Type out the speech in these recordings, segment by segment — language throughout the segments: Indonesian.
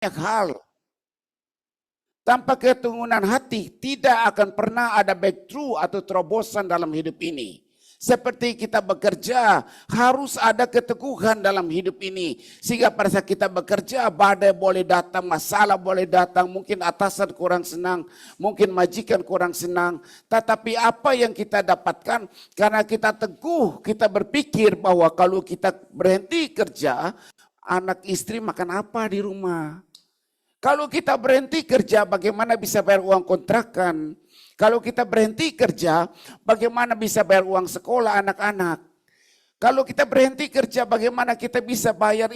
hal. Tanpa ketundukan hati tidak akan pernah ada breakthrough atau terobosan dalam hidup ini. Seperti kita bekerja, harus ada keteguhan dalam hidup ini. Sehingga pada saat kita bekerja, badai boleh datang, masalah boleh datang, mungkin atasan kurang senang, mungkin majikan kurang senang. Tetapi apa yang kita dapatkan, karena kita teguh, kita berpikir bahwa kalau kita berhenti kerja, anak istri makan apa di rumah? Kalau kita berhenti kerja, bagaimana bisa bayar uang kontrakan? Kalau kita berhenti kerja, bagaimana bisa bayar uang sekolah anak-anak? Kalau kita berhenti kerja, bagaimana kita bisa bayar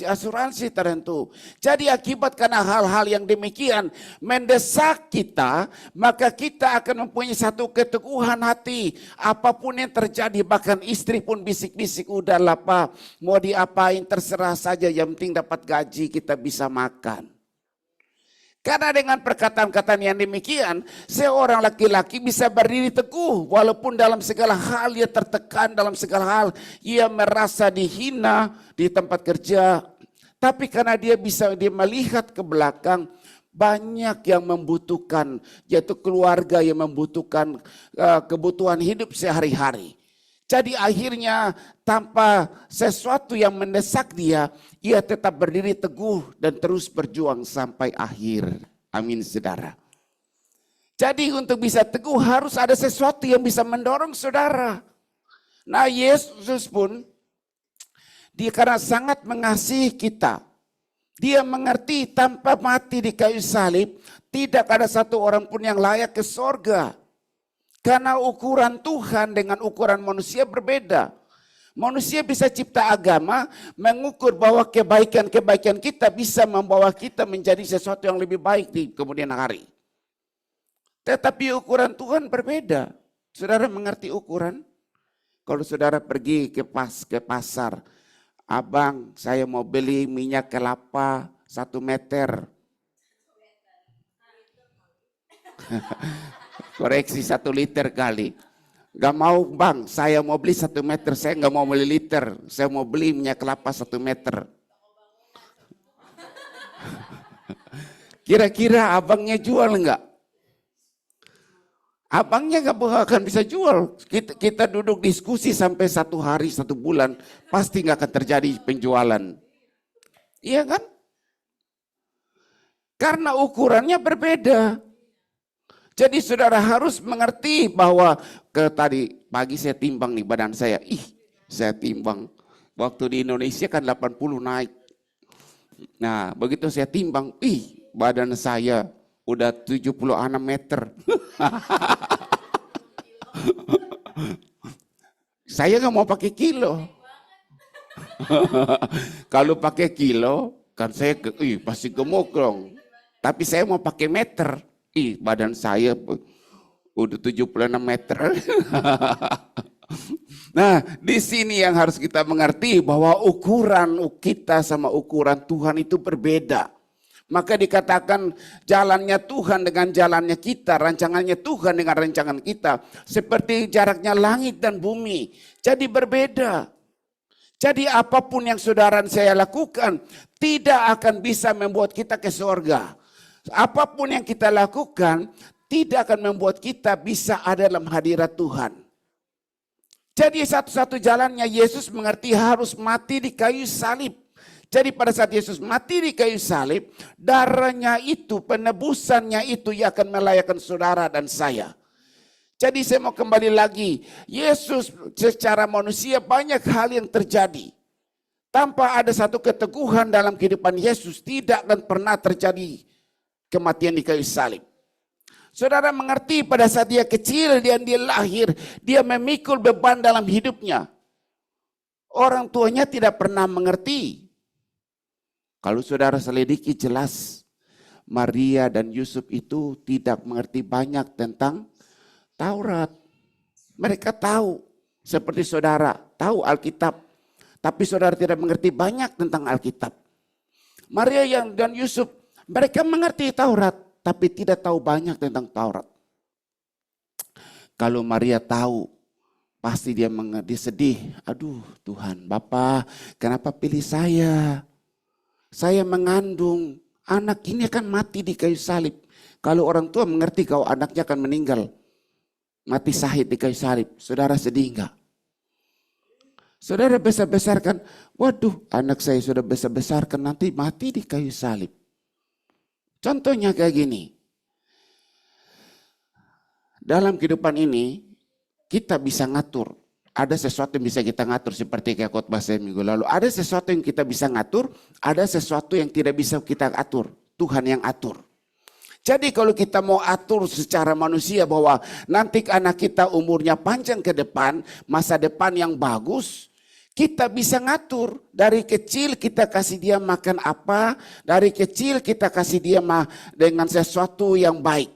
asuransi tertentu? Jadi akibat karena hal-hal yang demikian mendesak kita, maka kita akan mempunyai satu keteguhan hati. Apapun yang terjadi, bahkan istri pun bisik-bisik, udahlah Pak, mau diapain terserah saja, yang penting dapat gaji, kita bisa makan. Karena dengan perkataan-perkataan yang demikian, seorang laki-laki bisa berdiri teguh walaupun dalam segala hal ia tertekan, dalam segala hal ia merasa dihina di tempat kerja. Tapi karena dia melihat ke belakang, banyak yang membutuhkan, yaitu keluarga yang membutuhkan kebutuhan hidup sehari-hari. Jadi akhirnya tanpa sesuatu yang mendesak dia, ia tetap berdiri teguh dan terus berjuang sampai akhir. Amin saudara. Jadi untuk bisa teguh harus ada sesuatu yang bisa mendorong saudara. Nah Yesus pun, dia karena sangat mengasihi kita. Dia mengerti tanpa mati di kayu salib, tidak ada satu orang pun yang layak ke sorga. Karena ukuran Tuhan dengan ukuran manusia berbeda. Manusia bisa cipta agama, mengukur bahwa kebaikan-kebaikan kita bisa membawa kita menjadi sesuatu yang lebih baik di kemudian hari. Tetapi ukuran Tuhan berbeda. Saudara mengerti ukuran? Kalau saudara pergi ke pasar, abang saya mau beli minyak kelapa 1 meter. Koreksi 1 liter kali. Gak mau bang, saya mau beli 1 meter, saya gak mau beli liter, saya mau beli minyak kelapa 1 meter. Kira-kira abangnya jual enggak? Abangnya gak akan bisa jual. Kita duduk diskusi sampai 1 hari, 1 bulan, pasti gak akan terjadi penjualan. Iya kan? Karena ukurannya berbeda. Jadi saudara harus mengerti bahwa tadi pagi saya timbang nih badan saya. Saya timbang. Waktu di Indonesia kan 80 naik. Nah begitu saya timbang, badan saya udah 76 meter. Saya nggak mau pakai kilo. Kalau pakai kilo, kan saya pasti gemuk dong. Tapi saya mau pakai meter. Badan saya udah 76 meter. Nah, di sini yang harus kita mengerti bahwa ukuran kita sama ukuran Tuhan itu berbeda. Maka dikatakan jalannya Tuhan dengan jalannya kita, rancangannya Tuhan dengan rancangan kita, seperti jaraknya langit dan bumi. Jadi berbeda. Jadi apapun yang saudara saya lakukan tidak akan bisa membuat kita ke surga. Apapun yang kita lakukan tidak akan membuat kita bisa ada dalam hadirat Tuhan. Jadi satu-satu jalannya Yesus mengerti harus mati di kayu salib. Jadi pada saat Yesus mati di kayu salib, darahnya itu, penebusannya itu yang akan melayakkan saudara dan saya. Jadi saya mau kembali lagi, Yesus secara manusia banyak hal yang terjadi. Tanpa ada satu keteguhan dalam kehidupan Yesus, tidak akan pernah terjadi kematian di kayu salib. Saudara mengerti pada saat dia kecil dan dia lahir, dia memikul beban dalam hidupnya. Orang tuanya tidak pernah mengerti. Kalau saudara selidiki jelas, Maria dan Yusuf itu tidak mengerti banyak tentang Taurat. Mereka tahu, seperti saudara, tahu Alkitab. Tapi saudara tidak mengerti banyak tentang Alkitab. Maria dan Yusuf, mereka mengerti Taurat, tapi tidak tahu banyak tentang Taurat. Kalau Maria tahu, pasti dia sedih. Aduh Tuhan, Bapa, kenapa pilih saya? Saya mengandung, anak ini akan mati di kayu salib. Kalau orang tua mengerti kalau anaknya akan meninggal, mati syahid di kayu salib, saudara sedih enggak? Saudara besar-besarkan, waduh anak saya sudah besar-besarkan nanti mati di kayu salib. Contohnya kayak gini. Dalam kehidupan ini kita bisa ngatur. Ada sesuatu yang bisa kita ngatur seperti kayak khotbah saya minggu lalu. Ada sesuatu yang kita bisa ngatur, ada sesuatu yang tidak bisa kita atur. Tuhan yang atur. Jadi kalau kita mau atur secara manusia bahwa nanti anak kita umurnya panjang ke depan, masa depan yang bagus, kita bisa ngatur. Dari kecil kita kasih dia makan apa, dari kecil kita kasih dia dengan sesuatu yang baik.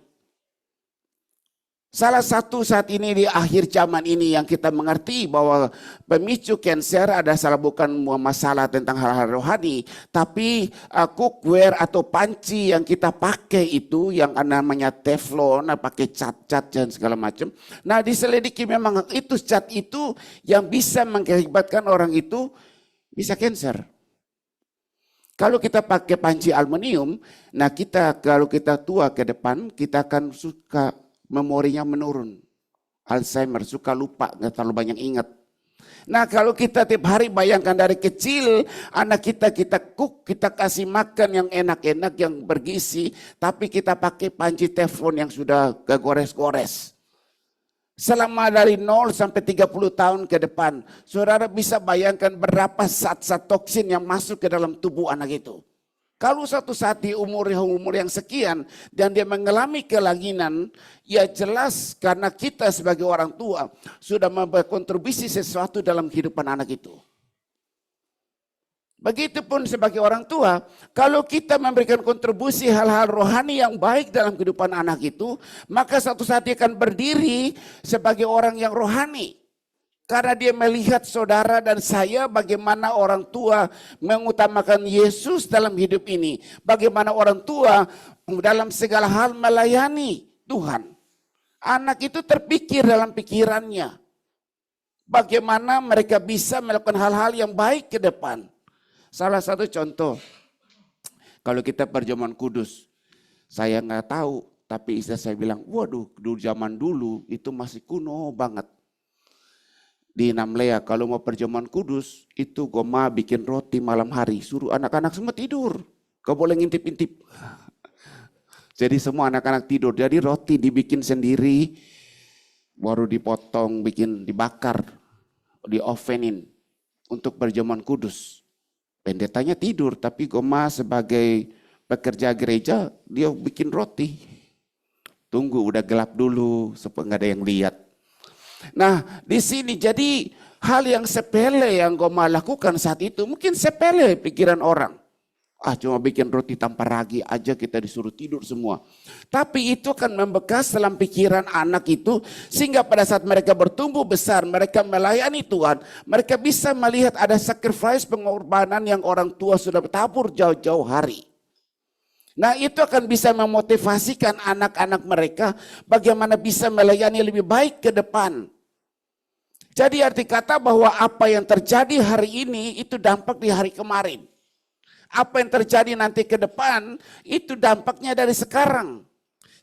Salah satu saat ini di akhir zaman ini yang kita mengerti bahwa pemicu kanker adalah bukan masalah tentang hal-hal rohani, tapi cookware atau panci yang kita pakai itu yang namanya teflon, pakai cat-cat dan segala macam. Nah diselidiki memang itu cat itu yang bisa mengakibatkan orang itu bisa kanker. Kalau kita pakai panci aluminium, nah kalau kita tua ke depan kita akan suka memorinya menurun, Alzheimer, suka lupa, nggak terlalu banyak ingat. Nah kalau kita tiap hari bayangkan dari kecil anak kita kita kasih makan yang enak-enak yang bergizi, tapi kita pakai panci teflon yang sudah kegores-gores. Selama dari 0 sampai 30 tahun ke depan, saudara bisa bayangkan berapa zat-zat toksin yang masuk ke dalam tubuh anak itu. Kalau suatu saat di umur yang sekian dan dia mengalami kelainan, ya jelas karena kita sebagai orang tua sudah berkontribusi sesuatu dalam kehidupan anak itu. Begitupun sebagai orang tua, kalau kita memberikan kontribusi hal-hal rohani yang baik dalam kehidupan anak itu, maka suatu saat dia akan berdiri sebagai orang yang rohani. Karena dia melihat saudara dan saya bagaimana orang tua mengutamakan Yesus dalam hidup ini. Bagaimana orang tua dalam segala hal melayani Tuhan. Anak itu terpikir dalam pikirannya. Bagaimana mereka bisa melakukan hal-hal yang baik ke depan. Salah satu contoh, kalau kita perjamuan kudus, saya nggak tahu. Tapi istri saya bilang, waduh dulu zaman dulu itu masih kuno banget. Di Namlea kalau mau perjamuan kudus itu Goma bikin roti malam hari, suruh anak-anak semua tidur, gak boleh ngintip-intip. Jadi semua anak-anak tidur, jadi roti dibikin sendiri, baru dipotong, dibakar, di ovenin untuk perjamuan kudus. Pendetanya tidur, tapi Goma sebagai pekerja gereja dia bikin roti. Tunggu udah gelap dulu supaya nggak ada yang lihat. Nah di sini jadi hal yang sepele yang Goma lakukan saat itu mungkin sepele pikiran orang. Cuma bikin roti tanpa ragi aja kita disuruh tidur semua. Tapi itu akan membekas dalam pikiran anak itu sehingga pada saat mereka bertumbuh besar, mereka melayani Tuhan, mereka bisa melihat ada sacrifice pengorbanan yang orang tua sudah tabur jauh-jauh hari. Nah itu akan bisa memotivasikan anak-anak mereka bagaimana bisa melayani lebih baik ke depan. Jadi arti kata bahwa apa yang terjadi hari ini itu dampak di hari kemarin. Apa yang terjadi nanti ke depan itu dampaknya dari sekarang.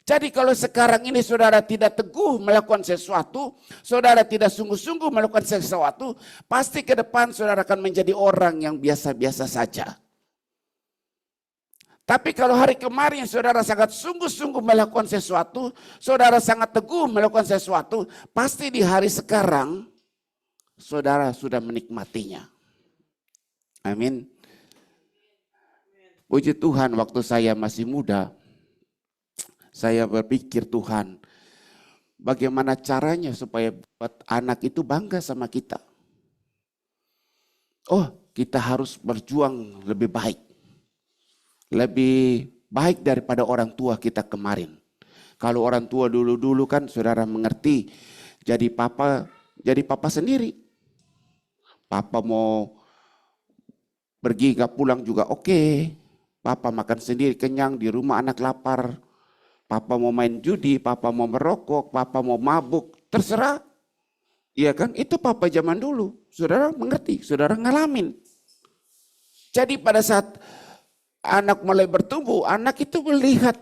Jadi kalau sekarang ini saudara tidak teguh melakukan sesuatu, saudara tidak sungguh-sungguh melakukan sesuatu, pasti ke depan saudara akan menjadi orang yang biasa-biasa saja. Tapi kalau hari kemarin saudara sangat sungguh-sungguh melakukan sesuatu, saudara sangat teguh melakukan sesuatu, pasti di hari sekarang saudara sudah menikmatinya. Amin. Puji Tuhan, waktu saya masih muda, saya berpikir Tuhan, bagaimana caranya supaya buat anak itu bangga sama kita. Kita harus berjuang lebih baik. Lebih baik daripada orang tua kita kemarin. Kalau orang tua dulu-dulu kan saudara mengerti, jadi papa sendiri. Papa mau pergi gak pulang juga oke. Papa makan sendiri kenyang, di rumah anak lapar. Papa mau main judi, papa mau merokok, papa mau mabuk, terserah. Iya kan, itu papa zaman dulu. Saudara mengerti, saudara ngalamin. Jadi pada saat anak mulai bertumbuh, anak itu melihat,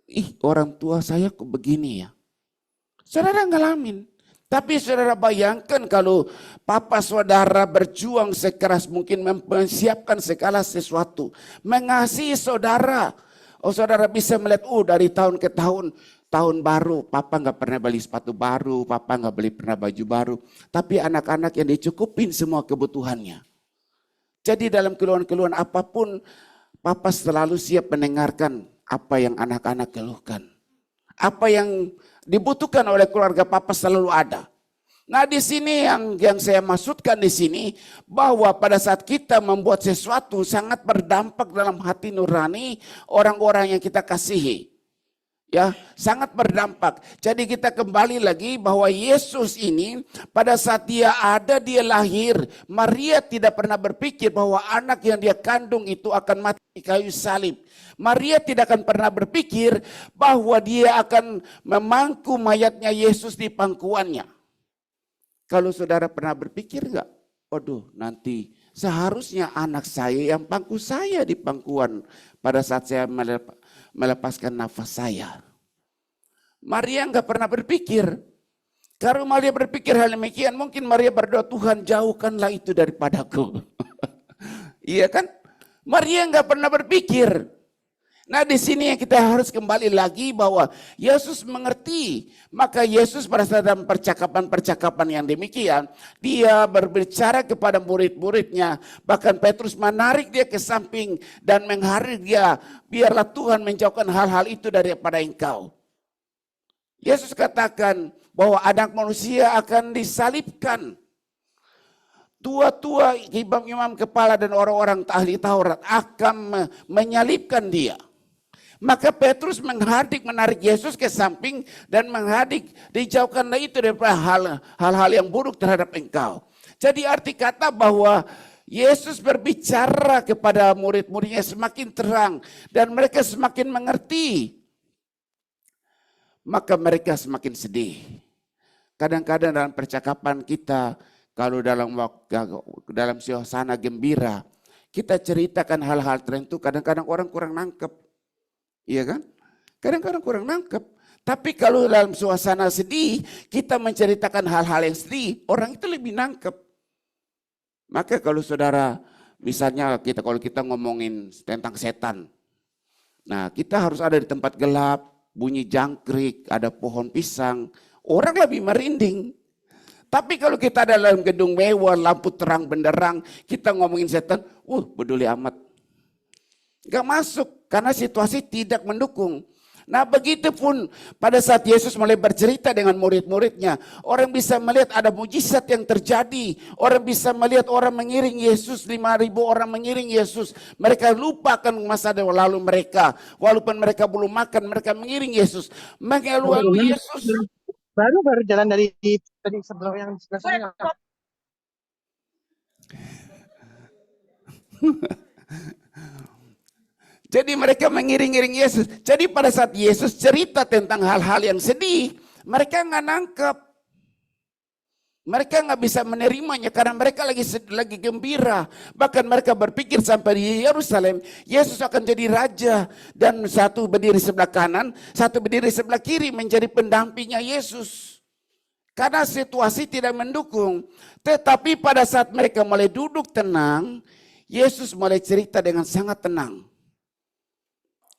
ih orang tua saya kok begini ya. Saudara ngalamin. Tapi saudara bayangkan kalau papa saudara berjuang sekeras mungkin mempersiapkan segala sesuatu. Mengasihi saudara. Oh saudara bisa melihat, dari tahun ke tahun, tahun baru, papa nggak pernah beli sepatu baru, papa nggak pernah baju baru. Tapi anak-anak yang dicukupin semua kebutuhannya. Jadi dalam keluhan-keluhan apapun, papa selalu siap mendengarkan apa yang anak-anak keluhkan. Apa yang dibutuhkan oleh keluarga papa selalu ada. Nah di sini yang saya maksudkan di sini bahwa pada saat kita membuat sesuatu sangat berdampak dalam hati nurani orang-orang yang kita kasihi. Ya, sangat berdampak. Jadi kita kembali lagi bahwa Yesus ini pada saat dia lahir, Maria tidak pernah berpikir bahwa anak yang dia kandung itu akan mati di kayu salib. Maria tidak akan pernah berpikir bahwa dia akan memangku mayatnya Yesus di pangkuannya. Kalau saudara pernah berpikir enggak? Waduh, nanti seharusnya anak saya yang pangku saya di pangkuan pada saat saya melepaskan nafas saya. Maria enggak pernah berpikir. Kalau Maria berpikir hal demikian, mungkin Maria berdoa, Tuhan jauhkanlah itu daripadaku. Iya kan? Maria enggak pernah berpikir. Nah di sini yang kita harus kembali lagi bahwa Yesus mengerti. Maka Yesus pada saat dalam percakapan-percakapan yang demikian, dia berbicara kepada murid-muridnya. Bahkan Petrus menarik dia ke samping dan mengharik dia. Biarlah Tuhan menjauhkan hal-hal itu daripada engkau. Yesus katakan bahwa anak manusia akan disalibkan. Tua-tua, imam-imam kepala dan orang-orang ahli Taurat akan menyalibkan dia. Maka Petrus menarik Yesus ke samping dan dijauhkanlah itu daripada hal-hal yang buruk terhadap engkau. Jadi arti kata bahwa Yesus berbicara kepada murid-muridnya semakin terang dan mereka semakin mengerti. Maka mereka semakin sedih. Kadang-kadang dalam percakapan kita, kalau dalam suasana gembira, kita ceritakan hal-hal tertentu, kadang-kadang orang kurang nangkep. Iya kan? Kadang-kadang kurang nangkep. Tapi kalau dalam suasana sedih, kita menceritakan hal-hal yang sedih, orang itu lebih nangkep. Maka kalau saudara, misalnya kalau kita ngomongin tentang setan. Nah kita harus ada di tempat gelap, bunyi jangkrik, ada pohon pisang, orang lebih merinding. Tapi kalau kita ada dalam gedung mewah, lampu terang benderang, kita ngomongin setan, peduli amat. Gak masuk karena situasi tidak mendukung. Nah begitupun pada saat Yesus mulai bercerita dengan murid-muridnya, orang bisa melihat ada mujizat yang terjadi. Orang bisa melihat orang mengiring Yesus, 5.000 orang mengiring Yesus. Mereka lupakan masa lalu mereka. Walaupun mereka belum makan, mereka mengiring Yesus. Lalu Yesus baru jalan dari tadi sebelum yang sebelah sana. Jadi mereka mengiring-iring Yesus. Jadi pada saat Yesus cerita tentang hal-hal yang sedih, mereka nggak nangkep. Mereka nggak bisa menerimanya karena mereka lagi gembira. Bahkan mereka berpikir sampai di Yerusalem, Yesus akan jadi raja. Dan satu berdiri sebelah kanan, satu berdiri sebelah kiri menjadi pendampingnya Yesus. Karena situasi tidak mendukung. Tetapi pada saat mereka mulai duduk tenang, Yesus mulai cerita dengan sangat tenang.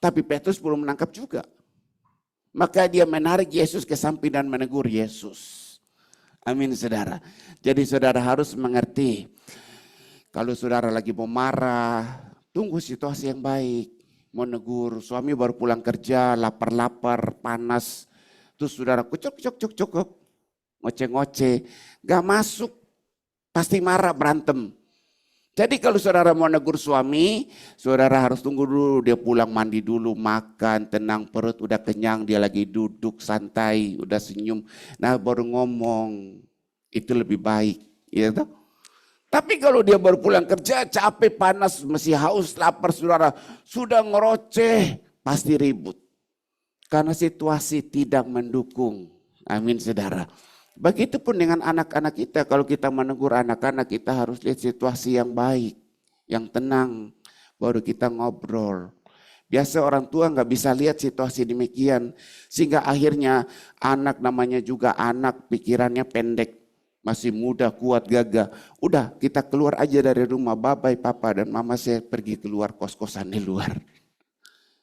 Tapi Petrus belum menangkap juga. Maka dia menarik Yesus ke samping dan menegur Yesus. Amin saudara. Jadi saudara harus mengerti. Kalau saudara lagi mau marah, tunggu situasi yang baik. Mau negur, suami baru pulang kerja, lapar-lapar, panas. Terus saudara cok, ngoceh-ngoceh. Gak masuk, pasti marah, berantem. Jadi kalau saudara mau negur suami, saudara harus tunggu dulu dia pulang mandi dulu, makan, tenang perut, udah kenyang, dia lagi duduk santai, udah senyum. Nah baru ngomong, itu lebih baik. Ya toh? Tapi kalau dia baru pulang kerja, capek, panas, masih haus, lapar saudara, sudah ngeroceh, pasti ribut. Karena situasi tidak mendukung. Amin saudara. Begitupun dengan anak-anak kita, kalau kita menegur anak-anak kita harus lihat situasi yang baik, yang tenang. baru kita ngobrol. Biasa orang tua nggak bisa lihat situasi demikian, sehingga akhirnya anak namanya juga anak, pikirannya pendek, masih muda, kuat, gagah. Udah kita keluar aja dari rumah, bye-bye papa dan mama, saya pergi keluar kos-kosan di luar.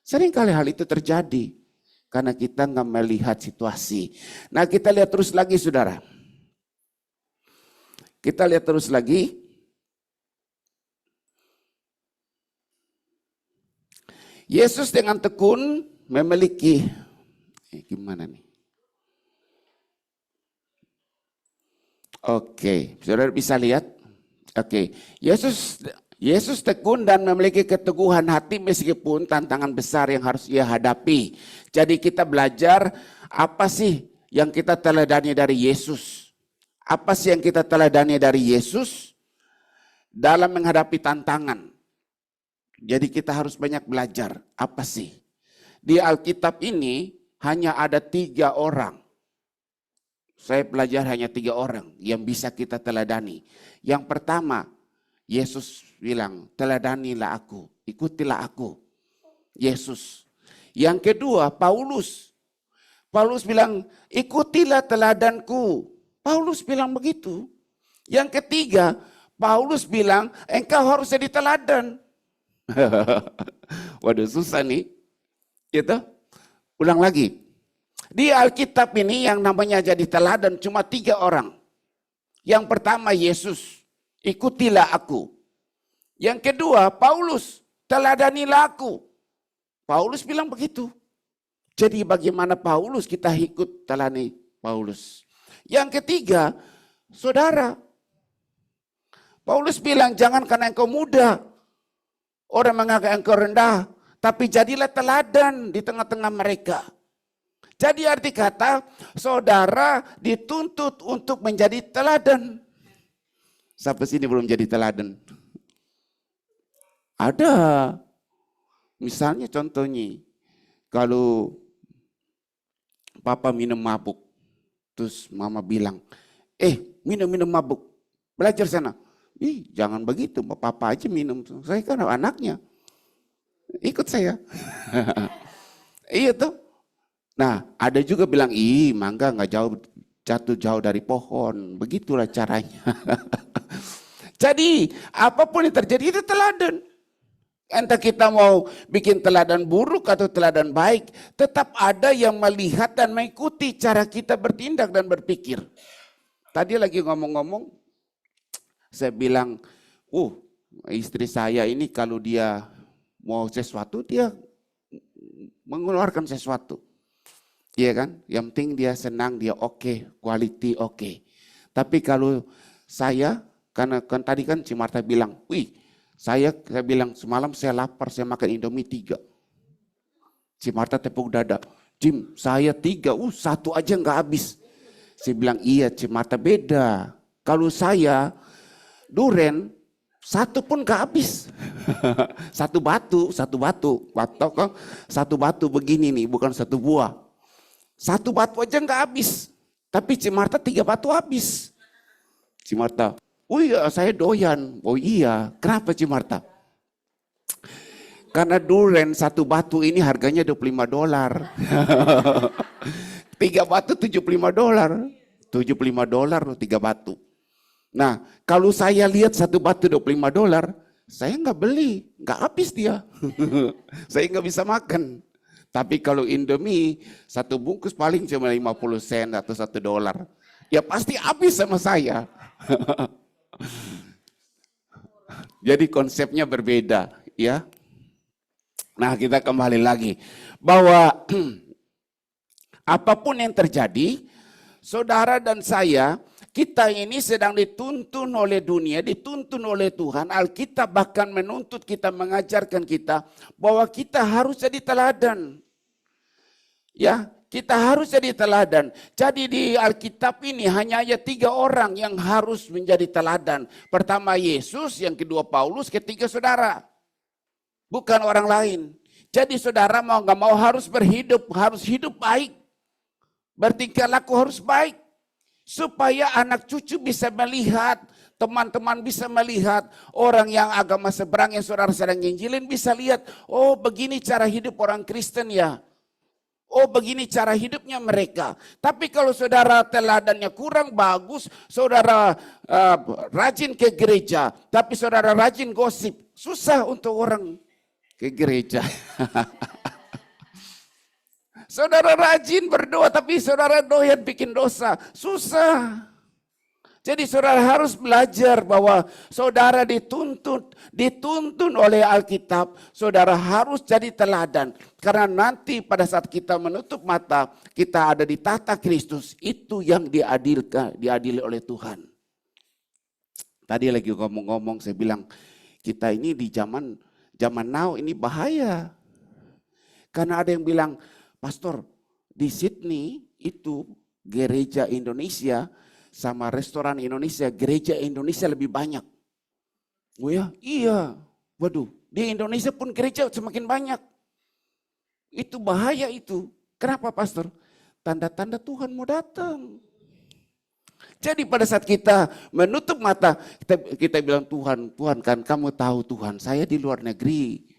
Sering kali hal itu terjadi karena kita nggak melihat situasi. Nah kita lihat terus lagi saudara. Kita lihat terus lagi. Yesus dengan tekun memiliki, gimana nih? Oke, saudara bisa lihat. Oke, Yesus tekun dan memiliki keteguhan hati meskipun tantangan besar yang harus ia hadapi. Jadi kita belajar apa sih yang kita teladani dari Yesus? Apa sih yang kita teladani dari Yesus dalam menghadapi tantangan? Jadi kita harus banyak belajar. Apa sih? Di Alkitab ini hanya ada 3 orang. Saya belajar hanya 3 orang yang bisa kita teladani. Yang pertama, Yesus bilang, teladanilah aku, ikutilah aku. Yesus. Yang kedua, Paulus. Paulus bilang, ikutilah teladanku. Paulus bilang begitu. Yang ketiga, Paulus bilang, engkau harus jadi teladan. Waduh susah nih. Gitu. Ulang lagi. Di Alkitab ini yang namanya jadi teladan cuma 3 orang. Yang pertama Yesus, ikutilah aku. Yang kedua Paulus, teladanilah aku. Paulus bilang begitu. Jadi bagaimana Paulus kita ikut telani Paulus. Yang ketiga, saudara. Paulus bilang jangan karena engkau muda. Orang menganggap engkau rendah, tapi jadilah teladan di tengah-tengah mereka. Jadi arti kata, saudara dituntut untuk menjadi teladan. Sampai sini belum jadi teladan. Ada. Misalnya contohnya, kalau papa minum mabuk, terus mama bilang, minum mabuk, belajar sana. Jangan begitu, papa aja minum. Saya kan anaknya. Ikut saya. Iya tuh. Nah, ada juga bilang, mangga nggak jatuh jauh dari pohon. Begitulah caranya. Jadi, apapun yang terjadi itu teladan. Entah kita mau bikin teladan buruk atau teladan baik, tetap ada yang melihat dan mengikuti cara kita bertindak dan berpikir. Tadi lagi ngomong-ngomong, saya bilang, istri saya ini kalau dia mau sesuatu, dia mengeluarkan sesuatu. Iya kan? Yang penting dia senang, dia oke, quality oke. Tapi kalau saya, karena kan tadi kan si Marta bilang, saya bilang semalam saya lapar, saya makan Indomie 3. Si Marta tepuk dada, Jim saya 3, 1 aja nggak habis. Saya bilang iya si Marta beda. Kalau saya duren 1 pun gak habis. Satu batu, kan 1 batu begini nih, bukan 1 buah. 1 batu aja gak habis. Tapi si Marta 3 batu habis. Si Marta, iya saya doyan. Oh iya, kenapa si Marta? Karena duren 1 batu ini harganya $25. 3 batu $75. $75 loh 3 batu. Nah, kalau saya lihat 1 batu $25, saya nggak beli, nggak habis dia. Saya nggak bisa makan. Tapi kalau Indomie 1 bungkus paling cuma 50 sen atau $1, ya pasti habis sama saya. Jadi konsepnya berbeda, ya. Nah, kita kembali lagi bahwa apapun yang terjadi, saudara dan saya, kita ini sedang dituntun oleh dunia, dituntun oleh Tuhan. Alkitab bahkan menuntut kita, mengajarkan kita bahwa kita harus jadi teladan. Ya, kita harus jadi teladan. Jadi di Alkitab ini hanya 3 orang yang harus menjadi teladan. Pertama Yesus, yang kedua Paulus, ketiga saudara. Bukan orang lain. Jadi saudara mau gak mau harus hidup baik. Bertingkah laku harus baik. Supaya anak cucu bisa melihat Teman-teman bisa melihat orang yang agama seberang yang saudara sedang injilin bisa lihat, oh begini cara hidup orang Kristen ya. Oh begini cara hidupnya mereka. Tapi kalau saudara teladannya kurang bagus, saudara rajin ke gereja, tapi saudara rajin gosip, susah untuk orang ke gereja. Saudara rajin berdoa, tapi saudara doyan bikin dosa, susah. Jadi saudara harus belajar bahwa saudara dituntun oleh Alkitab, saudara harus jadi teladan. Karena nanti pada saat kita menutup mata, kita ada di tahta Kristus, itu yang diadili oleh Tuhan. Tadi lagi ngomong-ngomong saya bilang, kita ini di zaman now ini bahaya. Karena ada yang bilang, Pastor, di Sydney itu gereja Indonesia sama restoran Indonesia, gereja Indonesia lebih banyak. Oh ya, iya. Waduh, di Indonesia pun gereja semakin banyak. Itu bahaya itu. Kenapa Pastor? Tanda-tanda Tuhan mau datang. Jadi pada saat kita menutup mata, kita bilang Tuhan kan kamu tahu Tuhan, saya di luar negeri.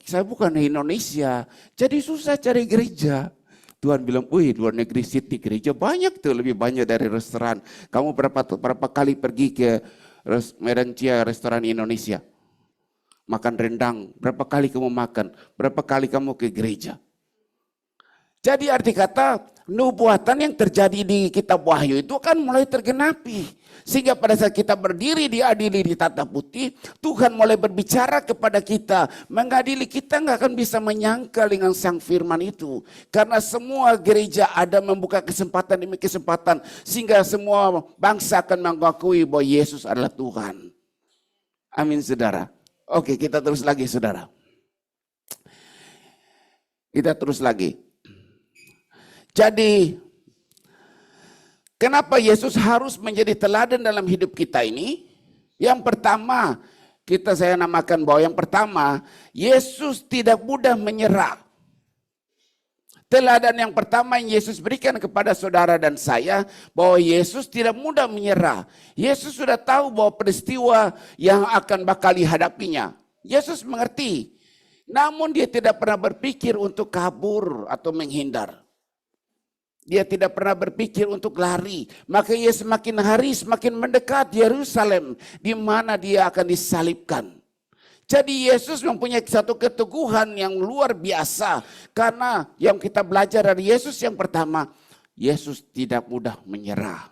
Saya bukan di Indonesia, jadi susah cari gereja. Tuhan bilang, wih luar negeri Sydney gereja banyak tuh, lebih banyak dari restoran. Kamu berapa kali pergi ke Merantia restoran Indonesia? Makan rendang, berapa kali kamu makan? Berapa kali kamu ke gereja? Jadi arti kata, nubuatan yang terjadi di kitab Wahyu itu kan mulai tergenapi. Sehingga pada saat kita berdiri diadili di tahta putih, Tuhan mulai berbicara kepada kita. Mengadili kita nggak akan bisa menyangkal dengan sang firman itu. Karena semua gereja ada membuka kesempatan demi kesempatan. Sehingga semua bangsa akan mengakui bahwa Yesus adalah Tuhan. Amin saudara. Oke, kita terus lagi saudara. Kita terus lagi. Jadi, kenapa Yesus harus menjadi teladan dalam hidup kita ini? Yang pertama, saya namakan bahwa yang pertama, Yesus tidak mudah menyerah. Teladan yang pertama yang Yesus berikan kepada saudara dan saya, bahwa Yesus tidak mudah menyerah. Yesus sudah tahu bahwa peristiwa yang akan bakal dihadapinya. Yesus mengerti, namun dia tidak pernah berpikir untuk kabur atau menghindar. Dia tidak pernah berpikir untuk lari. Maka ia semakin hari semakin mendekat Yerusalem, di mana dia akan disalibkan. Jadi Yesus mempunyai satu keteguhan yang luar biasa. Karena yang kita belajar dari Yesus yang pertama, Yesus tidak mudah menyerah.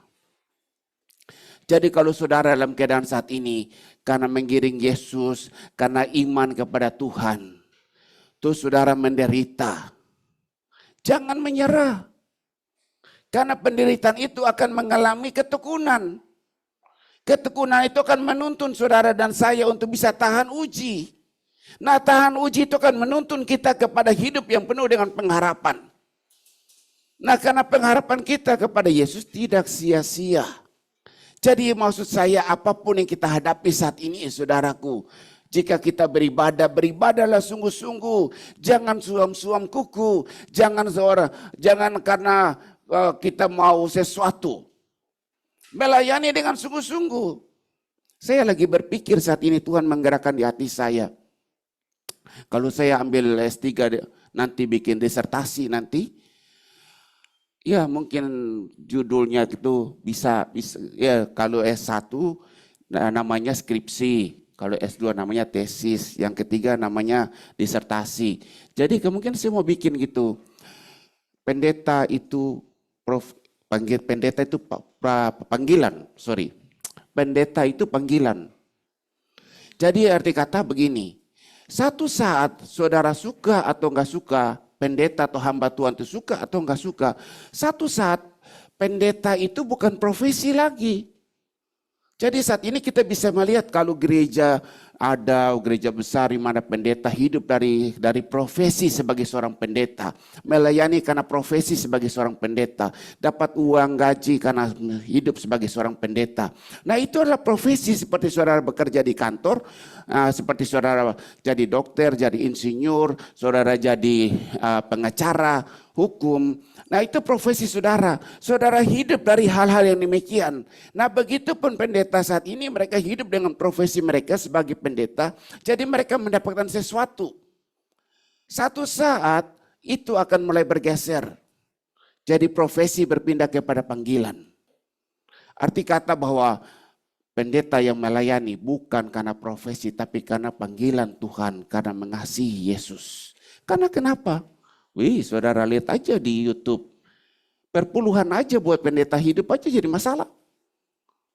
Jadi kalau saudara dalam keadaan saat ini, karena menggiring Yesus, karena iman kepada Tuhan, terus saudara menderita, jangan menyerah. Karena penderitaan itu akan mengalami ketekunan. Ketekunan itu akan menuntun saudara dan saya untuk bisa tahan uji. Nah, tahan uji itu akan menuntun kita kepada hidup yang penuh dengan pengharapan. Nah, karena pengharapan kita kepada Yesus tidak sia-sia. Jadi maksud saya apapun yang kita hadapi saat ini saudaraku, jika kita beribadah, beribadahlah sungguh-sungguh. Jangan suam-suam kuku, jangan karena kita mau sesuatu. Melayani dengan sungguh-sungguh. Saya lagi berpikir saat ini Tuhan menggerakkan di hati saya. Kalau saya ambil S3 nanti bikin disertasi nanti, ya mungkin judulnya itu bisa ya kalau S1 namanya skripsi, kalau S2 namanya tesis, yang ketiga namanya disertasi. Jadi kemungkinan saya mau bikin gitu. Pendeta itu pendeta itu panggilan, Pendeta itu panggilan. Jadi arti kata begini, satu saat saudara suka atau enggak suka, pendeta atau hamba Tuhan itu suka atau enggak suka, satu saat pendeta itu bukan profesi lagi. Jadi saat ini kita bisa melihat kalau gereja Ada gereja besar di mana pendeta hidup dari profesi sebagai seorang pendeta, melayani karena profesi sebagai seorang pendeta, dapat uang gaji karena hidup sebagai seorang pendeta. Nah, itu adalah profesi seperti saudara bekerja di kantor, seperti saudara jadi dokter, jadi insinyur, saudara jadi pengacara, hukum. Nah, itu profesi saudara. Saudara hidup dari hal-hal yang demikian. Nah, begitu pun pendeta saat ini mereka hidup dengan profesi mereka sebagai pendeta. Jadi mereka mendapatkan sesuatu. Satu saat itu akan mulai bergeser. Jadi profesi berpindah kepada panggilan. Arti kata bahwa pendeta yang melayani bukan karena profesi tapi karena panggilan Tuhan, karena mengasihi Yesus. Karena kenapa? Wih, saudara lihat aja di YouTube. Perpuluhan aja buat pendeta hidup aja jadi masalah.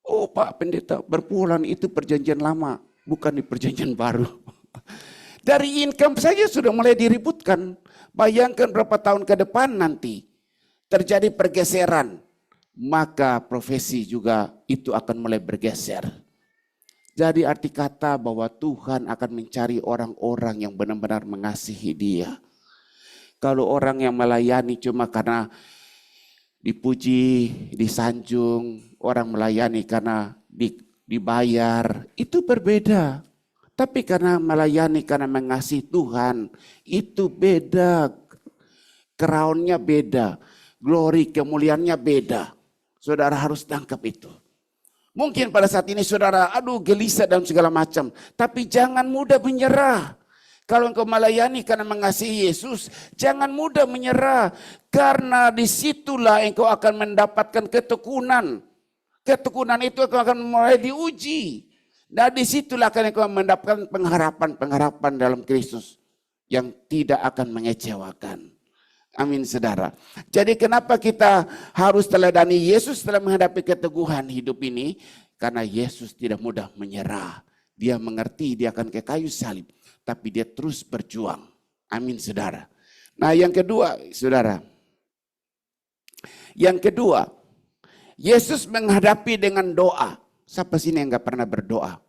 Oh Pak pendeta, perpuluhan itu perjanjian lama, bukan di perjanjian baru. Dari income saja sudah mulai diributkan. Bayangkan berapa tahun ke depan nanti terjadi pergeseran. Maka profesi juga itu akan mulai bergeser. Jadi arti kata bahwa Tuhan akan mencari orang-orang yang benar-benar mengasihi Dia. Kalau orang yang melayani cuma karena dipuji, disanjung, orang melayani karena dibayar, itu berbeda. Tapi karena melayani karena mengasihi Tuhan, itu beda. Crown-nya beda, glory kemuliaannya beda. Saudara harus tangkap itu. Mungkin pada saat ini saudara, gelisah dan segala macam. Tapi jangan mudah menyerah. Kalau engkau melayani karena mengasihi Yesus, jangan mudah menyerah. Karena disitulah engkau akan mendapatkan ketekunan. Ketekunan itu akan mulai diuji. Dan disitulah akan engkau mendapatkan pengharapan-pengharapan dalam Kristus. Yang tidak akan mengecewakan. Amin saudara. Jadi kenapa kita harus teladani Yesus dalam menghadapi keteguhan hidup ini? Karena Yesus tidak mudah menyerah. Dia mengerti dia akan ke kayu salib. Tapi dia terus berjuang. Amin saudara. Nah yang kedua saudara. Yang kedua. Yesus menghadapi dengan doa. Siapa sini yang gak pernah berdoa?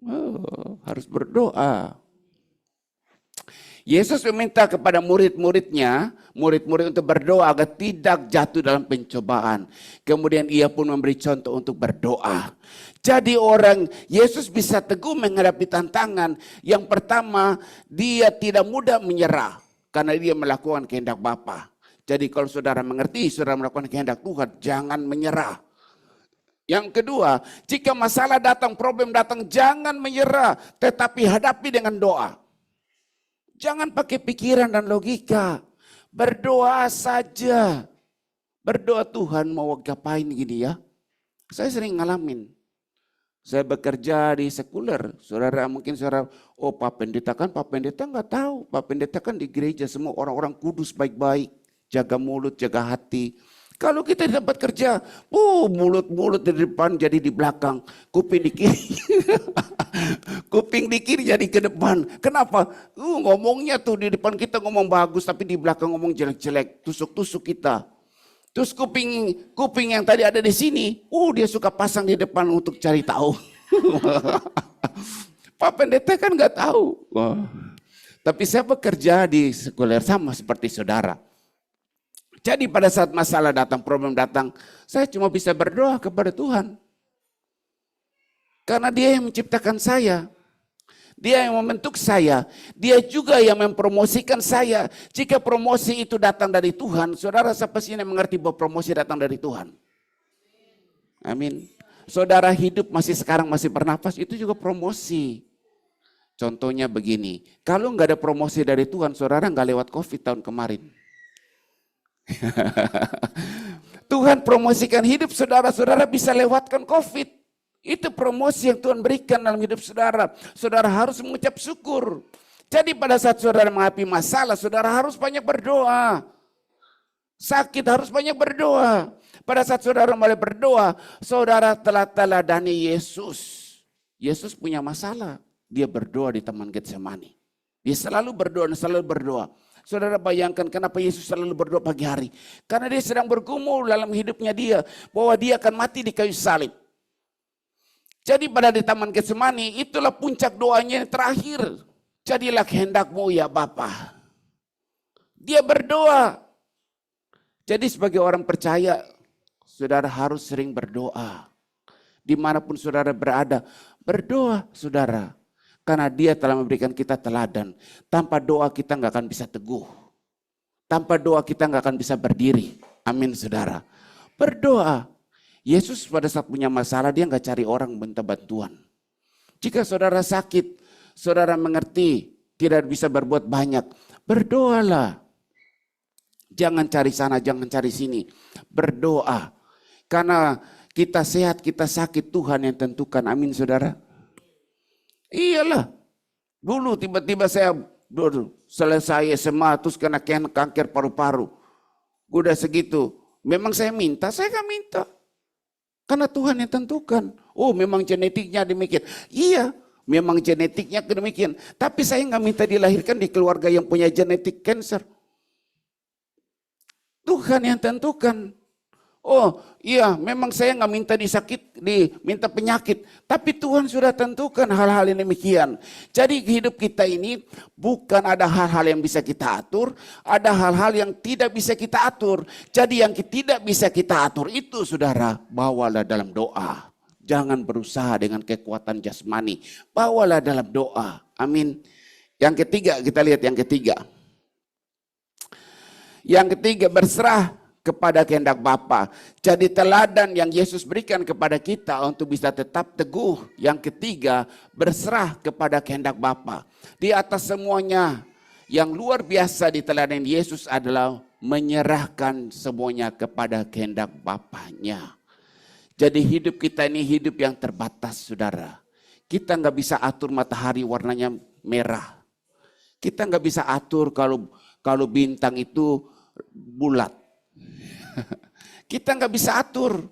Oh, harus berdoa. Yesus meminta kepada murid-muridnya, murid-murid untuk berdoa agar tidak jatuh dalam pencobaan. Kemudian ia pun memberi contoh untuk berdoa. Jadi Yesus bisa teguh menghadapi tantangan. Yang pertama, dia tidak mudah menyerah karena dia melakukan kehendak Bapa. Jadi kalau saudara mengerti, saudara melakukan kehendak Tuhan, jangan menyerah. Yang kedua, jika masalah datang, problem datang, jangan menyerah, tetapi hadapi dengan doa. Jangan pakai pikiran dan logika. Berdoa saja. Berdoa Tuhan mau ngapain gini ya. Saya sering ngalamin. Saya bekerja di sekuler. Saudara mungkin saudara, oh Pak Pendeta nggak tahu. Pak Pendeta kan di gereja semua orang-orang kudus baik-baik. Jaga mulut, jaga hati. Kalau kita di tempat kerja, mulut-mulut di depan jadi di belakang, kuping di kiri. Kuping di kiri jadi ke depan. Kenapa? Ngomongnya tuh di depan kita ngomong bagus, tapi di belakang ngomong jelek-jelek, tusuk-tusuk kita. Terus kuping yang tadi ada di sini, dia suka pasang di depan untuk cari tahu. Pak Pendeta kan nggak tahu. Tapi saya bekerja di sekuler sama seperti saudara. Jadi pada saat masalah datang, problem datang, saya cuma bisa berdoa kepada Tuhan. Karena dia yang menciptakan saya. Dia yang membentuk saya. Dia juga yang mempromosikan saya. Jika promosi itu datang dari Tuhan, saudara siapa sih yang mengerti bahwa promosi datang dari Tuhan? Amin. Saudara hidup sekarang masih bernafas, itu juga promosi. Contohnya begini, kalau nggak ada promosi dari Tuhan, saudara nggak lewat COVID tahun kemarin. Tuhan promosikan hidup saudara bisa lewatkan COVID. Itu promosi yang Tuhan berikan dalam hidup saudara. Saudara harus mengucap syukur. Jadi pada saat saudara menghadapi masalah, saudara harus banyak berdoa. Sakit harus banyak berdoa. Pada saat saudara mulai berdoa, saudara telah teladani Yesus. Yesus punya masalah, dia berdoa di Taman Getsemani. Dia selalu berdoa dan selalu berdoa. Saudara bayangkan kenapa Yesus selalu berdoa pagi hari. Karena dia sedang bergumul dalam hidupnya dia. Bahwa dia akan mati di kayu salib. Jadi pada di Taman Getsemani itulah puncak doanya yang terakhir. Jadilah kehendakmu ya Bapa. Dia berdoa. Jadi sebagai orang percaya, saudara harus sering berdoa. Dimanapun saudara berada, berdoa saudara. Karena dia telah memberikan kita teladan. Tanpa doa kita nggak akan bisa teguh. Tanpa doa kita nggak akan bisa berdiri. Amin saudara. Berdoa. Yesus pada saat punya masalah dia nggak cari orang minta bantuan. Jika saudara sakit, saudara mengerti tidak bisa berbuat banyak. Berdoalah. Jangan cari sana, jangan cari sini. Berdoa. Karena kita sehat, kita sakit, Tuhan yang tentukan. Amin saudara. Iyalah. Dulu tiba-tiba saya selesai SMA terus kena kanker paru-paru. Udah segitu. Memang saya minta, saya gak minta. Karena Tuhan yang tentukan. Oh memang genetiknya demikian. Iya memang genetiknya demikian. Tapi saya gak minta dilahirkan di keluarga yang punya genetik cancer. Tuhan yang tentukan. Oh iya memang saya nggak minta minta penyakit. Tapi Tuhan sudah tentukan hal-hal yang demikian. Jadi hidup kita ini bukan ada hal-hal yang bisa kita atur. Ada hal-hal yang tidak bisa kita atur. Jadi yang tidak bisa kita atur itu saudara bawalah dalam doa. Jangan berusaha dengan kekuatan jasmani. Bawalah dalam doa. Amin. Yang ketiga kita lihat yang ketiga. Yang ketiga berserah kepada kehendak Bapa. Jadi teladan yang Yesus berikan kepada kita untuk bisa tetap teguh. Yang ketiga berserah kepada kehendak Bapa. Di atas semuanya yang luar biasa di teladan Yesus adalah menyerahkan semuanya kepada kehendak Bapanya. Jadi hidup kita ini hidup yang terbatas saudara. Kita nggak bisa atur matahari warnanya merah. Kita nggak bisa atur kalau bintang itu bulat. Kita nggak bisa atur.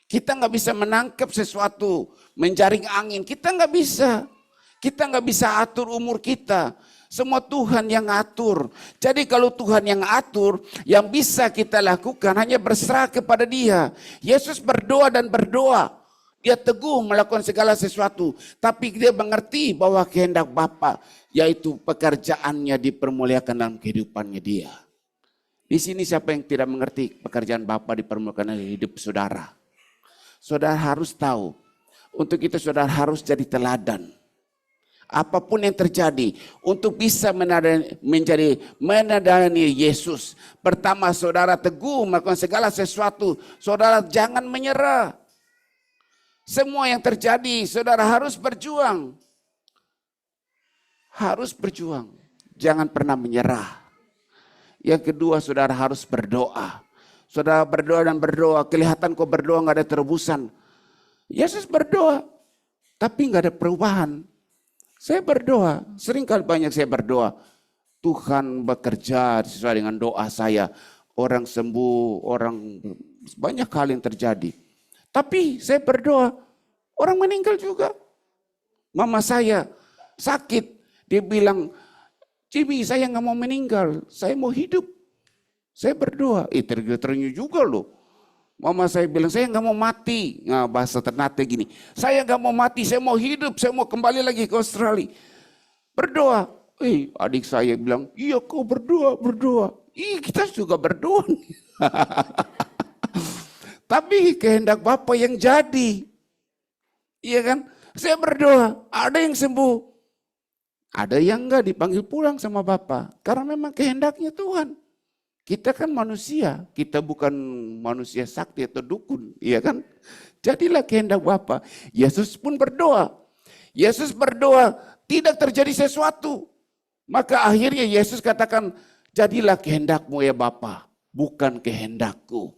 Kita nggak bisa menangkap sesuatu, menjaring angin. Kita nggak bisa. Kita nggak bisa atur umur kita. Semua Tuhan yang atur. Jadi kalau Tuhan yang atur, yang bisa kita lakukan hanya berserah kepada Dia. Yesus berdoa dan berdoa. Dia teguh melakukan segala sesuatu. Tapi dia mengerti bahwa kehendak Bapa, yaitu pekerjaannya dipermuliakan dalam kehidupannya dia. Di sini siapa yang tidak mengerti pekerjaan Bapa dipermuliakan dalam hidup saudara? Saudara harus tahu. Untuk itu saudara harus jadi teladan. Apapun yang terjadi untuk bisa menadani Yesus. Pertama saudara teguh melakukan segala sesuatu. Saudara jangan menyerah. Semua yang terjadi saudara harus berjuang. Harus berjuang. Jangan pernah menyerah. Yang kedua saudara harus berdoa. Saudara berdoa dan berdoa. Kelihatan kok berdoa gak ada terobosan. Yesus berdoa. Tapi gak ada perubahan. Saya berdoa. Seringkali banyak saya berdoa. Tuhan bekerja sesuai dengan doa saya. Orang sembuh. Orang banyak hal yang terjadi. Tapi saya berdoa, orang meninggal juga. Mama saya sakit, dia bilang, Jimmy saya nggak mau meninggal, saya mau hidup. Saya berdoa, ternyata juga loh. Mama saya bilang, saya nggak mau mati. Nah, bahasa Ternate gini, saya nggak mau mati, saya mau hidup, saya mau kembali lagi ke Australia. Berdoa, adik saya bilang, iya kau berdoa. Kita juga berdoa. Tapi kehendak Bapa yang jadi. Iya kan? Saya berdoa, ada yang sembuh. Ada yang enggak dipanggil pulang sama Bapa. Karena memang kehendaknya Tuhan. Kita kan manusia, kita bukan manusia sakti atau dukun. Iya kan? Jadilah kehendak Bapa. Yesus pun berdoa. Yesus berdoa, tidak terjadi sesuatu. Maka akhirnya Yesus katakan, jadilah kehendakmu ya Bapa, bukan kehendakku.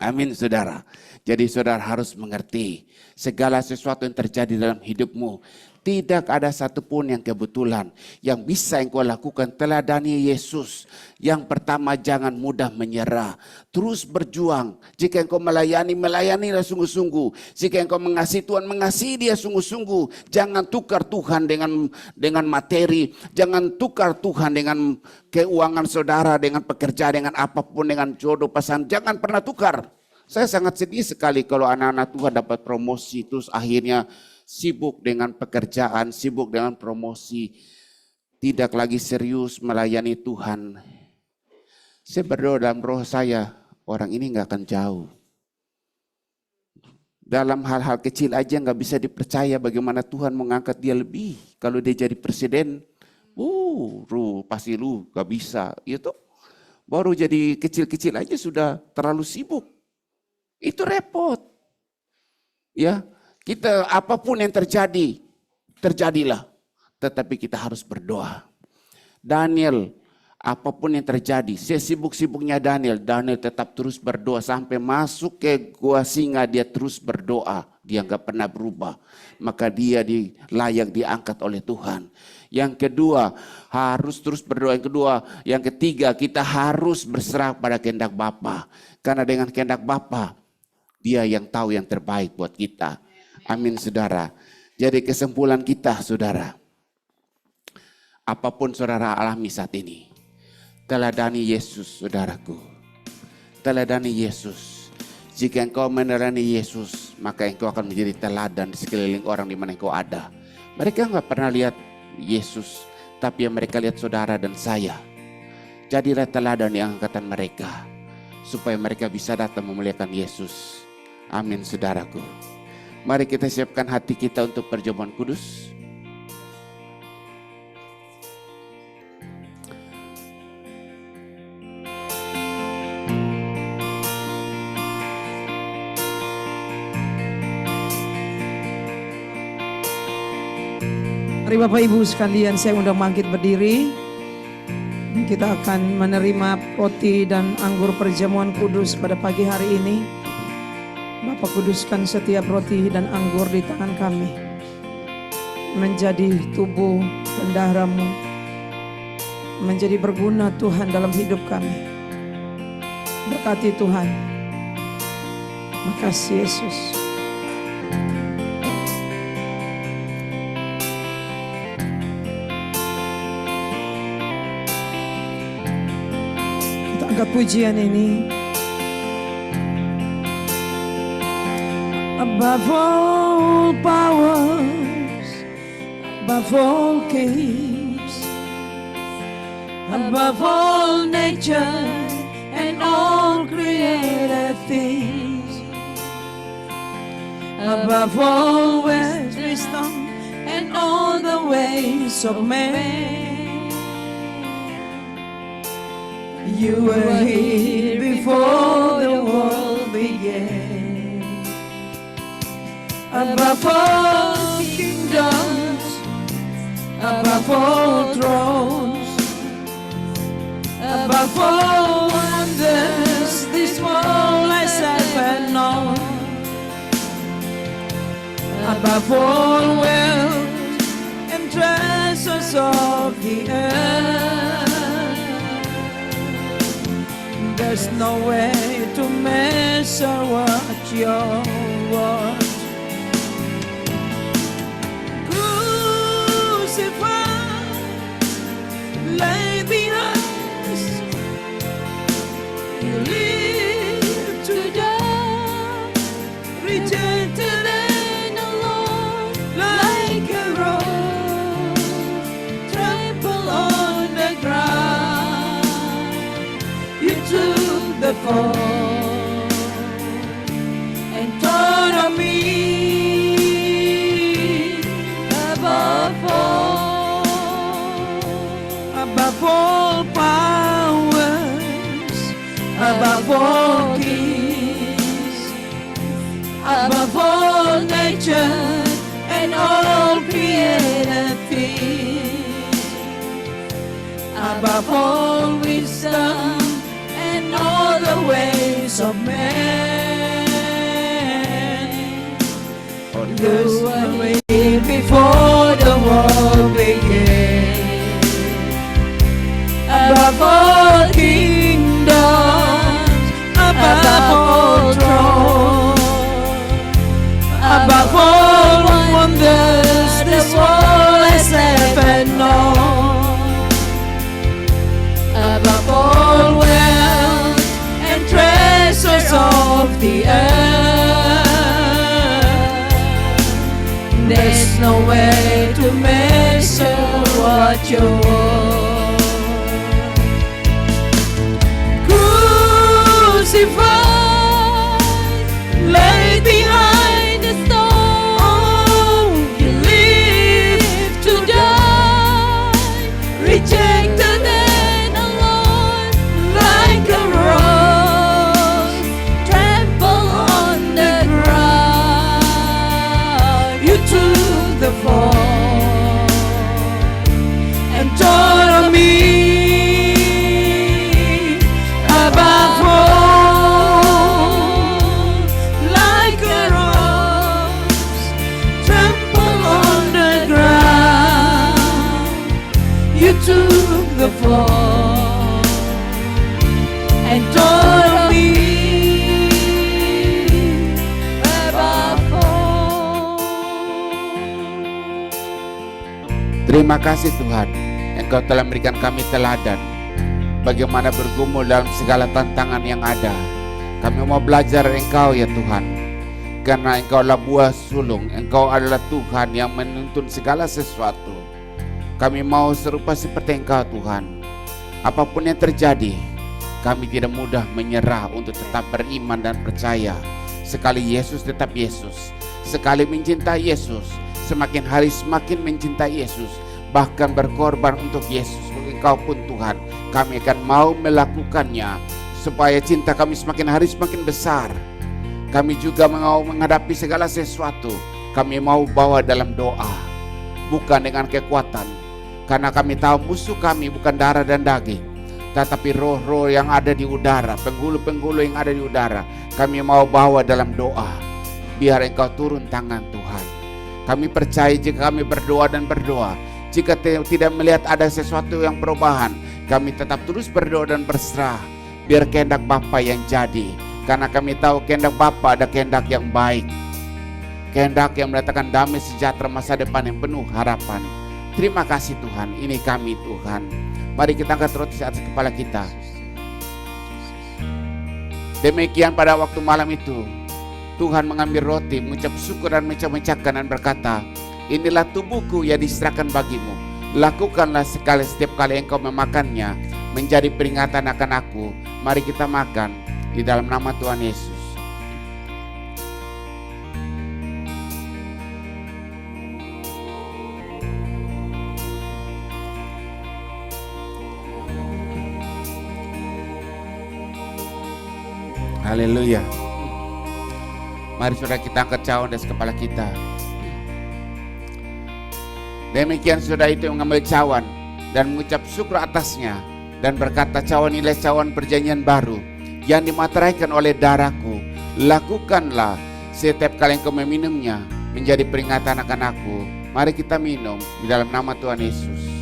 Amin saudara. Jadi saudara harus mengerti segala sesuatu yang terjadi dalam hidupmu. Tidak ada satupun yang kebetulan. Yang bisa engkau lakukan teladani Yesus. Yang pertama jangan mudah menyerah. Terus berjuang. Jika engkau melayanilah sungguh-sungguh. Jika engkau mengasihi Tuhan, mengasihi dia sungguh-sungguh. Jangan tukar Tuhan dengan materi. Jangan tukar Tuhan dengan keuangan saudara, dengan pekerjaan, dengan apapun, dengan jodoh pasangan. Jangan pernah tukar. Saya sangat sedih sekali kalau anak-anak Tuhan dapat promosi terus akhirnya sibuk dengan pekerjaan, sibuk dengan promosi, tidak lagi serius melayani Tuhan. Saya berdoa dalam roh saya, orang ini nggak akan jauh. Dalam hal-hal kecil aja nggak bisa dipercaya bagaimana Tuhan mengangkat dia lebih. Kalau dia jadi presiden, pasti lu nggak bisa. Itu baru jadi kecil-kecil aja sudah terlalu sibuk. Itu repot. Ya, kita apapun yang terjadi, terjadilah. Tetapi kita harus berdoa. Daniel, apapun yang terjadi, sesibuk-sibuknya Daniel tetap terus berdoa sampai masuk ke gua singa, dia terus berdoa. Dia nggak pernah berubah. Maka dia layak diangkat oleh Tuhan. Yang kedua, harus terus berdoa. Yang ketiga, kita harus berserah pada kehendak Bapa. Karena dengan kehendak Bapa, Dia yang tahu yang terbaik buat kita. Amin, saudara. Jadi kesimpulan kita, saudara, apapun saudara alami saat ini, teladani Yesus, saudaraku. Teladani Yesus. Jika engkau meneladani Yesus, maka engkau akan menjadi teladan di sekeliling orang di mana engkau ada. Mereka nggak pernah lihat Yesus, tapi yang mereka lihat saudara dan saya. Jadilah teladan di angkatan mereka, supaya mereka bisa datang memuliakan Yesus. Amin, saudaraku. Mari kita siapkan hati kita untuk perjamuan kudus. Mari Bapak Ibu sekalian, saya undang bangkit berdiri. Kita akan menerima roti dan anggur perjamuan kudus pada pagi hari ini. Bapak kuduskan setiap roti dan anggur di tangan kami menjadi tubuh dan darah-Mu, menjadi berguna Tuhan dalam hidup kami. Berkati Tuhan. Makasih Yesus. Kita angkat pujian ini. Above all powers, above all kings, above all nature and all created things, above all wisdom and all the ways of man. You were here before the world began. Above all kingdoms, above all thrones, above all wonders this world has ever known, above all wealth and treasures of the earth, there's no way to measure what you're worth. Lay behind us, you live to die, rejected and alone, like a rose, trampled on the ground. You took the fall and thought of me above all. Above all powers, above all kings, above all nature and all created things, above all wisdom and all the ways of man. You were here before the world began. Above all kingdoms, above all thrones, above all wonders this world has ever known, above all wealth and treasures of the way to measure what you want. Crucified, laid behind the stone, you live to die, rejected and alone, like a rose, trampled on the ground. You took the fall and taught on me above all, like a rose, trampled on the ground. You took the fall and taught on me above all. Terima kasih Tuhan, Engkau telah memberikan kami teladan bagaimana bergumul dalam segala tantangan yang ada. Kami mau belajar Engkau ya Tuhan, karena Engkau adalah buah sulung, Engkau adalah Tuhan yang menuntun segala sesuatu. Kami mau serupa seperti Engkau Tuhan. Apapun yang terjadi, kami tidak mudah menyerah untuk tetap beriman dan percaya. Sekali Yesus tetap Yesus, sekali mencintai Yesus, semakin hari semakin mencintai Yesus, bahkan berkorban untuk Yesus. Engkau pun Tuhan, kami akan mau melakukannya supaya cinta kami semakin hari semakin besar. Kami juga mau menghadapi segala sesuatu, kami mau bawa dalam doa, bukan dengan kekuatan, karena kami tahu musuh kami bukan darah dan daging, tetapi roh-roh yang ada di udara, penghulu-penghulu yang ada di udara. Kami mau bawa dalam doa, biar Engkau turun tangan Tuhan. Kami percaya jika kami berdoa dan berdoa, jika tidak melihat ada sesuatu yang perubahan, kami tetap terus berdoa dan berserah, biar kehendak Bapa yang jadi. Karena kami tahu kehendak Bapa ada kehendak yang baik, kehendak yang mendatangkan damai sejahtera masa depan yang penuh harapan. Terima kasih Tuhan, ini kami Tuhan. Mari kita angkat roti di atas kepala kita. Demikian pada waktu malam itu, Tuhan mengambil roti, mengucap syukur dan mencah-mencahkan dan berkata, inilah tubuhku yang diserahkan bagimu. Lakukanlah sekali setiap kali engkau memakannya, menjadi peringatan akan aku. Mari kita makan di dalam nama Tuhan Yesus. Haleluya. Mari saudara kita angkat cawan di atas kepala kita. Demikian saudara itu mengambil cawan dan mengucap syukur atasnya dan berkata, cawan inilah cawan perjanjian baru yang dimateraikan oleh darahku. Lakukanlah setiap kali engkau meminumnya menjadi peringatan akan aku. Mari kita minum di dalam nama Tuhan Yesus.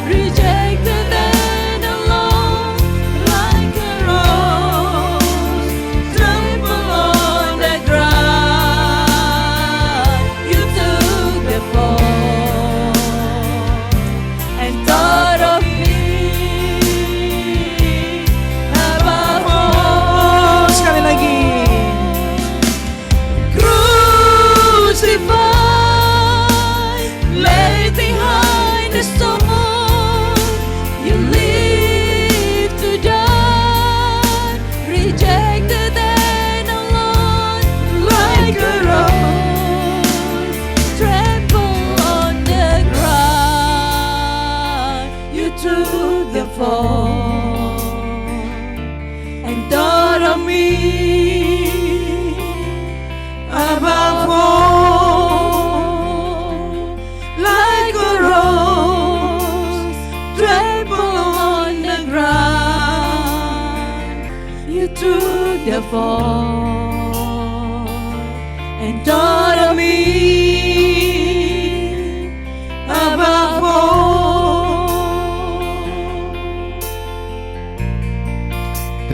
Rejected and alone, like a rose, trampled on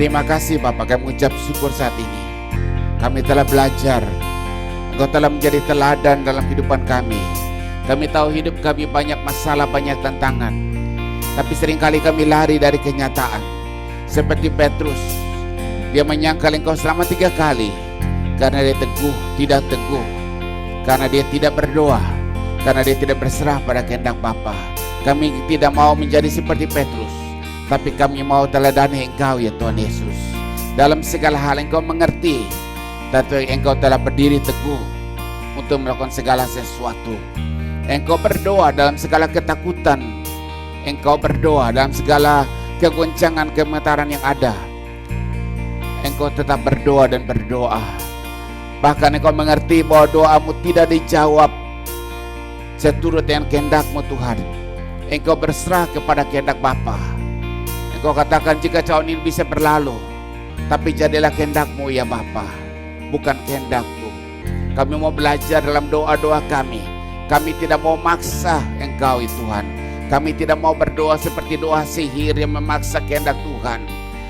Terima kasih Bapak, kami mengucap syukur saat ini. Kami telah belajar, Engkau telah menjadi teladan dalam kehidupan kami. Kami tahu hidup kami banyak masalah, banyak tantangan, tapi seringkali kami lari dari kenyataan. Seperti Petrus, dia menyangkal Engkau selama 3 kali, karena dia tidak teguh, karena dia tidak berdoa, karena dia tidak berserah pada kehendak Bapa. Kami tidak mau menjadi seperti Petrus, tapi kami mau teladani Engkau ya Tuhan Yesus. Dalam segala hal Engkau mengerti, tapi Engkau telah berdiri teguh untuk melakukan segala sesuatu. Engkau berdoa dalam segala ketakutan, Engkau berdoa dalam segala kegoncangan, gemetaran yang ada. Engkau tetap berdoa dan berdoa. Bahkan Engkau mengerti bahwa doamu tidak dijawab seturut dengan kehendak-Mu Tuhan. Engkau berserah kepada kehendak Bapa. Engkau katakan jika tahun ini bisa berlalu, tapi jadilah kehendak-Mu ya Bapa, bukan kehendak-Ku. Kami mau belajar dalam doa-doa kami. Kami tidak mau maksa Engkau ya Tuhan. Kami tidak mau berdoa seperti doa sihir yang memaksa kehendak Tuhan,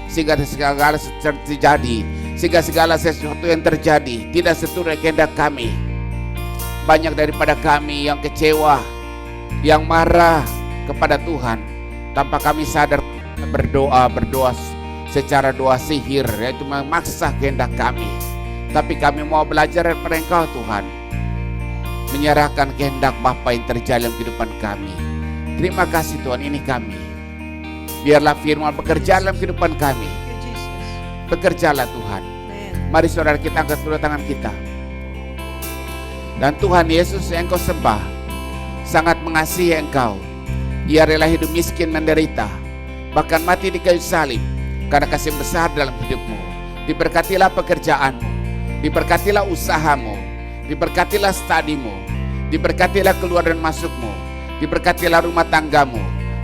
sehingga segala sesuatu terjadi, sehingga segala sesuatu yang terjadi tidak seturut kehendak kami. Banyak daripada kami yang kecewa, yang marah kepada Tuhan tanpa kami sadar, berdoa secara doa sihir, yaitu memaksa kehendak kami. Tapi kami mau belajar daripada Engkau Tuhan, menyerahkan kehendak Bapa yang terjadi dalam kehidupan kami. Terima kasih Tuhan, ini kami. Biarlah firman bekerja dalam kehidupan kami. Bekerjalah Tuhan. Mari saudara kita angkat kedua tangan kita. Dan Tuhan Yesus yang Engkau sembah sangat mengasihi Engkau. Ia rela hidup miskin menderita, bahkan mati di kayu salib karena kasih besar dalam hidupmu. Diberkatilah pekerjaanmu, diberkatilah usahamu, diberkatilah studimu, diberkatilah keluar dan masukmu, diberkatilah rumah tanggamu,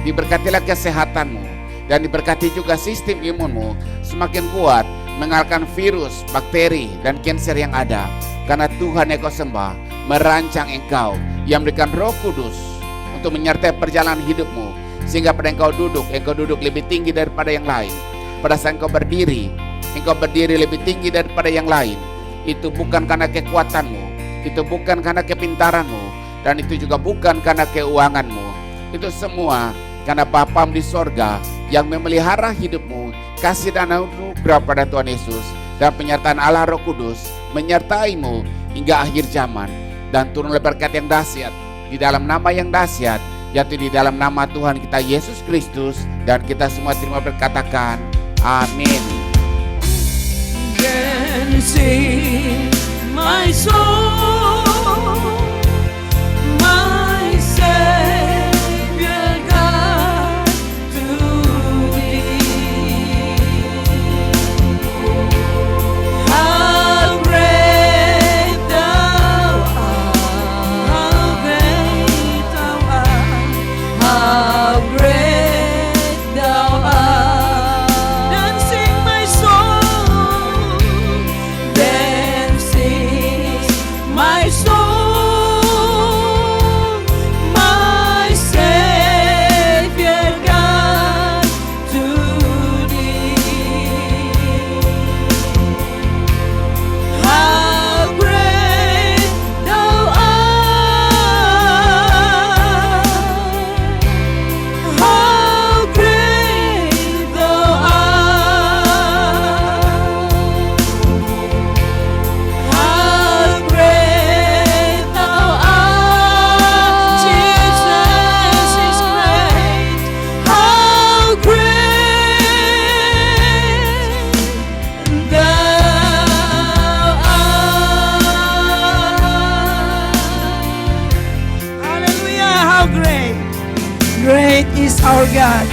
diberkatilah kesehatanmu, dan diberkati juga sistem imunmu semakin kuat mengalahkan virus, bakteri, dan kanker yang ada. Karena Tuhan yang Kau sembah merancang Engkau yang memberikan Roh Kudus untuk menyertai perjalanan hidupmu, sehingga pada Engkau duduk lebih tinggi daripada yang lain. Pada saat Engkau berdiri lebih tinggi daripada yang lain. Itu bukan karena kekuatanmu, itu bukan karena kepintaranmu, dan itu juga bukan karena keuanganmu. Itu semua karena Bapamu di sorga yang memelihara hidupmu, kasih dan anugerah pada Tuhan Yesus, dan penyertaan Allah Roh Kudus menyertaimu hingga akhir zaman. Dan turunlah berkat yang dahsyat di dalam nama yang dahsyat, yaitu di dalam nama Tuhan kita Yesus Kristus. Dan kita semua terima berkatakan amin. Then sing my soul, my Savior God, to Thee. How great Thou art, how great Thou art, how great Thou art. Then sing my soul, then sing my soul, my Savior God, to Thee. How great Thou art, how great Thou art, how great Thou art. Jesus is great. How great Thou art. Hallelujah. How great. Great is our God.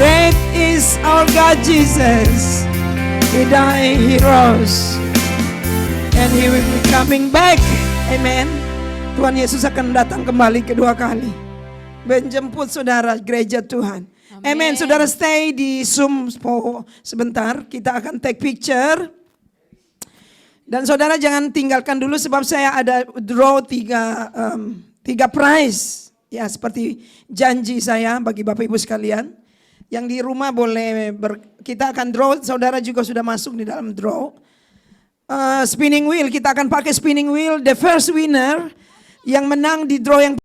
Great is our God Jesus. He died, He rose, and He will be coming back. Amen. Tuhan Yesus akan datang kembali kedua kali, menjemput saudara gereja Tuhan. Amen. Saudara stay di Zoom sebentar. Kita akan take picture. Dan saudara jangan tinggalkan dulu, sebab saya ada draw tiga prize. Ya, seperti janji saya bagi Bapak Ibu sekalian. Yang di rumah boleh kita akan draw, saudara juga sudah masuk di dalam draw. Spinning wheel, kita akan pakai spinning wheel. The first winner yang menang di draw yang